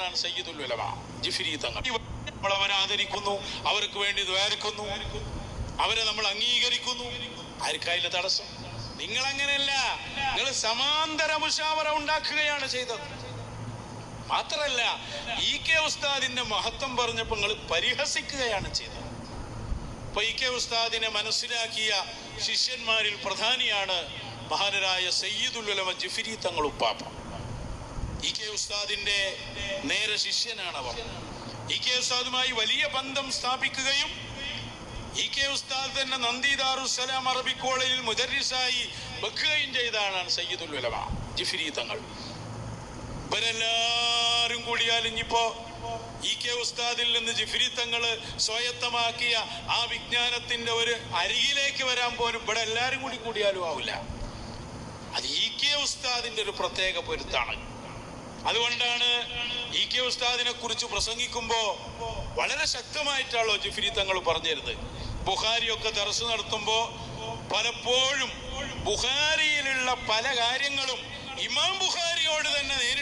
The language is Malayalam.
ആളാണ് സയ്യിദുൽ ഉലമ ജിഫ്രി തങ്ങൾ. നമ്മൾ അവരെ ആദരിക്കുന്നു, അവർക്ക് വേണ്ടി ദ്വാരക്കുന്നു, അവരെ നമ്മൾ അംഗീകരിക്കുന്നു. ആർക്കായില്ല തടസ്സം? നിങ്ങൾ അങ്ങനെയല്ല, നിങ്ങൾ സമാന്തര മുശാവറ ഉണ്ടാക്കുകയാണ് ചെയ്തത്. മാത്രല്ല EK ഉസ്താദിന്റെ മഹത്വം പറഞ്ഞപ്പോൾ നിങ്ങൾ പരിഹസിക്കുകയാണ് ചെയ്തത്. അപ്പൊ EK ഉസ്താദിനെ മനസ്സിലാക്കിയ ശിഷ്യന്മാരിൽ പ്രധാനിയാണ് മഹാനരായ സയ്യിദുൽ ഉലമ ജിഫ്രി തങ്ങൾ ഉപ്പാപ്പ. EK ഉസ്താദിന്റെ നേരെ ശിഷ്യനാണ് അവർ. EK ഉസ്താദുമായി വലിയ ബന്ധം സ്ഥാപിക്കുകയും EK ഉസ്താദ് തന്നെ നന്ദി ദാറുസ്സലാം അറബി കോളേജിൽ മുദർരിസായി വെക്കുകയും ചെയ്താണ് സയ്യിദുൽ ഉലമ ജിഫ്രി തങ്ങൾ. ഇവരെല്ലാരും കൂടിയാൽ ഇനിയിപ്പോ EK ഉസ്താദിൽ നിന്ന് ജിഫ്രി തങ്ങൾ സ്വായത്തമാക്കിയ ആ വിജ്ഞാനത്തിന്റെ ഒരു അരികിലേക്ക് വരാൻ പോലും ഇവിടെ എല്ലാരും കൂടിയാലും ആവില്ല. അത് EK ഉസ്താദിന്റെ ഒരു പ്രത്യേക പൊരുത്താണ്. അതുകൊണ്ടാണ് EK ഉസ്താദിനെ കുറിച്ച് പ്രസംഗിക്കുമ്പോ വളരെ ശക്തമായിട്ടാണല്ലോ ജിഫ്രി തങ്ങൾ പറഞ്ഞിരുന്നത്. ബുഖാരിയൊക്കെ ദർസ് നടത്തുമ്പോ പലപ്പോഴും ബുഖാരിയിലുള്ള പല കാര്യങ്ങളും ഇമാം ബുഖാരിയോട് തന്നെ നേരിട്ട്